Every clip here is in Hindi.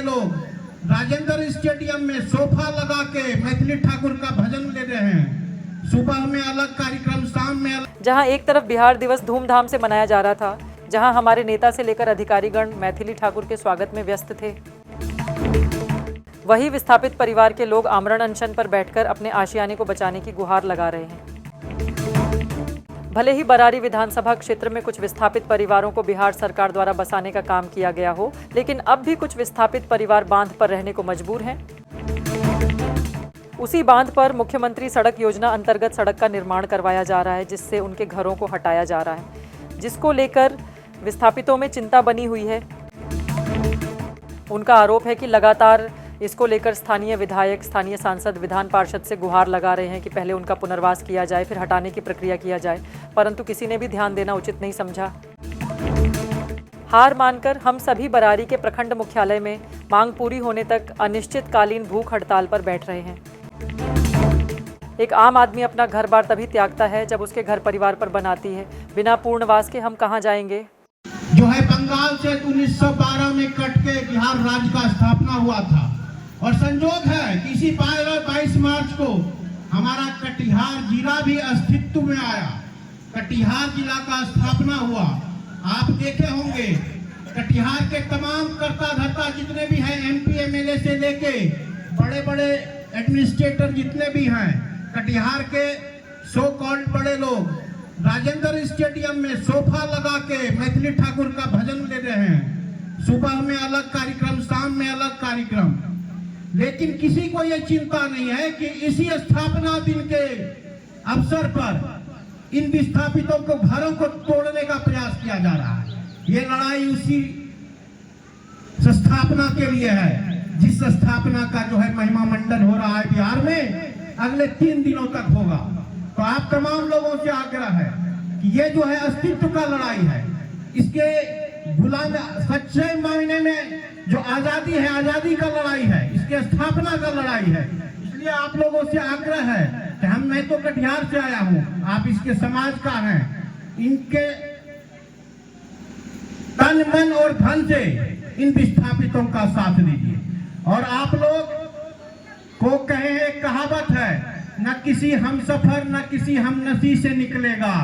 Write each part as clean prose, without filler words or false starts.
लोग राजेंद्र स्टेडियम में सोफा लगा के मैथिली ठाकुर का भजन ले रहे हैं। सुबह में अलग कार्यक्रम, शाम में अलग। जहां एक तरफ बिहार दिवस धूमधाम से मनाया जा रहा था, जहां हमारे नेता से लेकर अधिकारीगण मैथिली ठाकुर के स्वागत में व्यस्त थे, वही विस्थापित परिवार के लोग आमरण अनशन पर बैठकर अपने आशियाने को बचाने की गुहार लगा रहे हैं। भले ही बरारी विधानसभा क्षेत्र में कुछ विस्थापित परिवारों को बिहार सरकार द्वारा बसाने का काम किया गया हो, लेकिन अब भी कुछ विस्थापित परिवार बांध पर रहने को मजबूर हैं। उसी बांध पर मुख्यमंत्री सड़क योजना अंतर्गत सड़क का निर्माण करवाया जा रहा है, जिससे उनके घरों को हटाया जा रहा है, जिसको लेकर विस्थापितों में चिंता बनी हुई है। उनका आरोप है कि लगातार इसको लेकर स्थानीय विधायक, स्थानीय सांसद, विधान पार्षद से गुहार लगा रहे हैं कि पहले उनका पुनर्वास किया जाए, फिर हटाने की प्रक्रिया किया जाए, परंतु किसी ने भी ध्यान देना उचित नहीं समझा। हार मानकर हम सभी बरारी के प्रखंड मुख्यालय में मांग पूरी होने तक अनिश्चितकालीन भूख हड़ताल पर बैठ रहे हैं। एक आम आदमी अपना घर बार तभी त्यागता है जब उसके घर परिवार पर बनाती है। बिना पूर्णवास के हम कहाँ जाएंगे? जो है बंगाल से 1912 में कट के बिहार राज्य का स्थापना हुआ था, और संयोग है कि इसी 22 मार्च को हमारा कटिहार जिला भी अस्तित्व में आया। कटिहार जिला का स्थापना हुआ। आप देखे होंगे कटिहार के तमाम कर्ता धर्ता जितने भी हैं, MP MLA से लेके बड़े बड़े एडमिनिस्ट्रेटर जितने भी हैं, कटिहार के सो कॉल्ड बड़े लोग राजेंद्र स्टेडियम में सोफा लगा के मैथिली ठाकुर का भजन ले रहे हैं। सुबह में अलग कार्यक्रम, शाम में अलग कार्यक्रम। लेकिन किसी को यह चिंता नहीं है कि इसी स्थापना दिन के अवसर पर इन विस्थापितों को घरों को तोड़ने का प्रयास किया जा रहा है। ये लड़ाई उसी स्थापना के लिए है, जिस स्थापना का जो है महिमा मंडन हो रहा है बिहार में, अगले 3 दिनों तक होगा। तो आप तमाम लोगों से आग्रह है कि ये जो है अस्तित्व का लड़ाई है, इसके गुलाम सच्चे मायने में जो आजादी है, आजादी का लड़ाई है, इसके स्थापना का लड़ाई है। इसलिए आप लोगों से आग्रह है कि मैं तो कटिहार से आया हूँ, आप इसके समाज का हैं, इनके तन मन और धन से इन विस्थापितों का साथ दीजिए। और आप लोग को कहे एक कहावत है, न किसी हमसफर न किसी हमनसी से निकलेगा,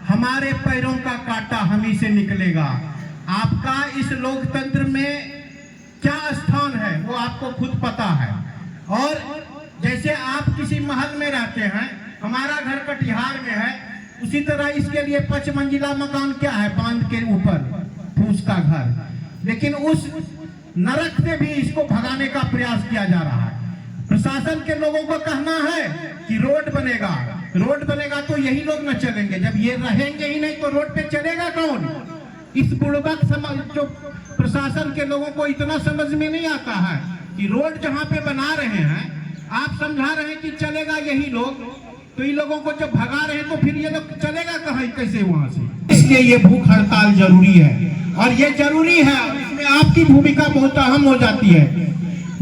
हमारे पैरों का कांटा हम ही से निकलेगा। आपका इस लोकतंत्र में क्या स्थान है वो आपको खुद पता है। और जैसे आप किसी महल में रहते हैं, हमारा घर कटिहार में है, उसी तरह इसके लिए 5 मंजिला मकान क्या है, बांध के ऊपर फूस का घर। लेकिन उस नरक से भी इसको भगाने का प्रयास किया जा रहा है। प्रशासन के लोगों को कहना है कि रोड बनेगा, रोड बनेगा तो यही लोग न चलेंगे। जब ये रहेंगे ही नहीं तो रोड पे चलेगा कौन? इस बुड़बक समझ जो प्रशासन के लोगों को इतना समझ में नहीं आता है कि रोड जहाँ पे बना रहे हैं, आप समझा रहे हैं कि चलेगा यही लोग, तो इन लोगों को जब भगा रहे हैं तो फिर ये लोग चलेगा कहाँ, कैसे वहां से? इसलिए ये भूख हड़ताल जरूरी है, और ये जरूरी है, इसमें आपकी भूमिका बहुत अहम हो जाती है।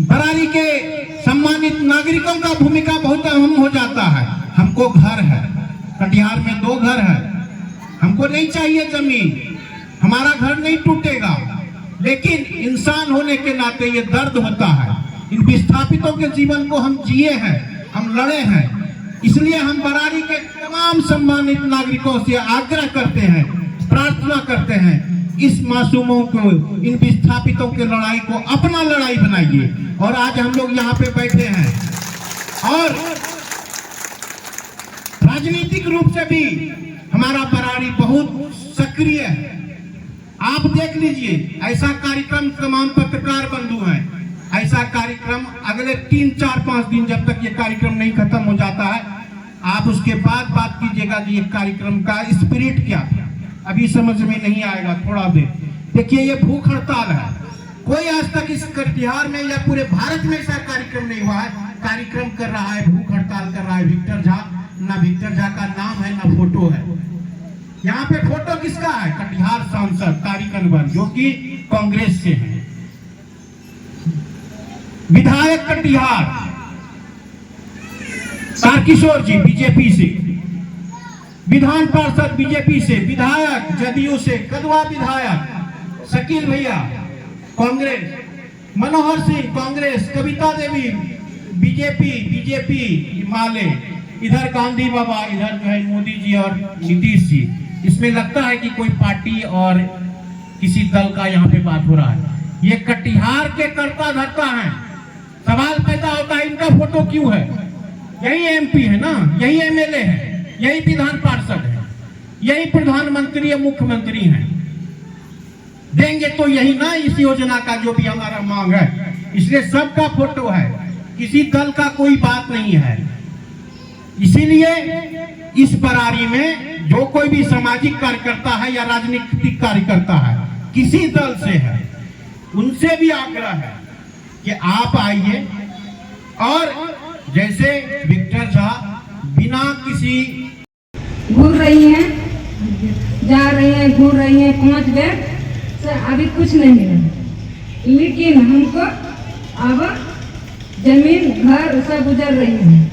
बरारी के सम्मानित नागरिकों का भूमिका बहुत अहम हो जाता है। हमको घर है, कटिहार में 2 घर है, हमको नहीं चाहिए जमीन, हमारा घर नहीं टूटेगा, लेकिन इंसान होने के नाते ये दर्द होता है। इन विस्थापितों के जीवन को हम जिए हैं, हम लड़े हैं, इसलिए हम बरारी के तमाम सम्मानित नागरिकों से आग्रह करते हैं, प्रार्थना करते हैं, इस मासूमों को, इन विस्थापितों के लड़ाई को अपना लड़ाई बनाइए। और आज हम लोग यहाँ पे बैठे हैं और राजनीतिक रूप से भी हमारा बरारी बहुत सक्रिय है। आप देख लीजिए, ऐसा कार्यक्रम तमाम पत्रकार बंधु हैं, ऐसा कार्यक्रम अगले 3, 4, 5 दिन जब तक ये कार्यक्रम नहीं खत्म हो जाता है, आप उसके बाद बात कीजिएगा कि ये कार्यक्रम का स्पिरिट क्या था। अभी समझ में नहीं आएगा, थोड़ा देर देखिए। ये भूख हड़ताल है, कोई आज तक इस कटिहार में या पूरे भारत में ऐसा कार्यक्रम नहीं हुआ है। कार्यक्रम कर रहा है, भूख हड़ताल कर रहा है विक्टर झा। ना विक्टर झा का नाम है, ना फोटो है। यहाँ पे फोटो किसका है? कटिहार सांसद तारिक अनवर, जो कि कांग्रेस से है। विधायक कटिहार तारकिशोर जी बीजेपी से, विधान पार्षद बीजेपी से, विधायक जदयू से, कदवा विधायक शकील भैया कांग्रेस, मनोहर सिंह कांग्रेस, कविता देवी बीजेपी हिमालय, इधर गांधी बाबा, इधर जो है मोदी जी और नीतीश जी। इसमें लगता है कि कोई पार्टी और किसी दल का यहाँ पे बात हो रहा है। ये कटिहार के करता धरता है। सवाल पैदा होता है इनका फोटो क्यों है? यही एमपी है ना, यही एमएलए है, यही विधान पार्षद है, यही प्रधानमंत्री या मुख्यमंत्री हैं। देंगे तो यही ना इस योजना का जो भी हमारा मांग है। इसलिए सबका फोटो है, किसी दल का कोई बात नहीं है। इसीलिए इस बरारी में जो कोई भी सामाजिक कार्यकर्ता है या राजनीतिक कार्यकर्ता है, किसी दल से है, उनसे भी आग्रह है कि आप आइए और जैसे विक्टर झा बिना किसी घूर रही हैं, जा रही हैं, घूर रही हैं 5 बेर से अभी कुछ नहीं मिला, लेकिन हमको अब जमीन घर सब गुजर रही है।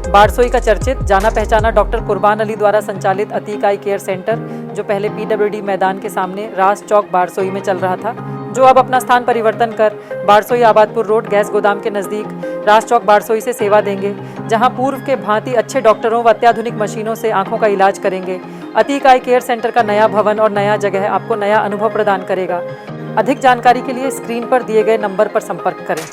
बारसोई का चर्चित जाना पहचाना डॉक्टर कुर्बान अली द्वारा संचालित अतीक आई केयर सेंटर, जो पहले पीडब्ल्यूडी मैदान के सामने रास चौक बारसोई में चल रहा था, जो अब अपना स्थान परिवर्तन कर बारसोई आबादपुर रोड गैस गोदाम के नज़दीक रास चौक बारसोई से सेवा देंगे, जहां पूर्व के भांति अच्छे डॉक्टरों व अत्याधुनिक मशीनों से आंखों का इलाज करेंगे। अतीक आई केयर सेंटर का नया भवन और नया जगह आपको नया अनुभव प्रदान करेगा। अधिक जानकारी के लिए स्क्रीन पर दिए गए नंबर पर संपर्क करें।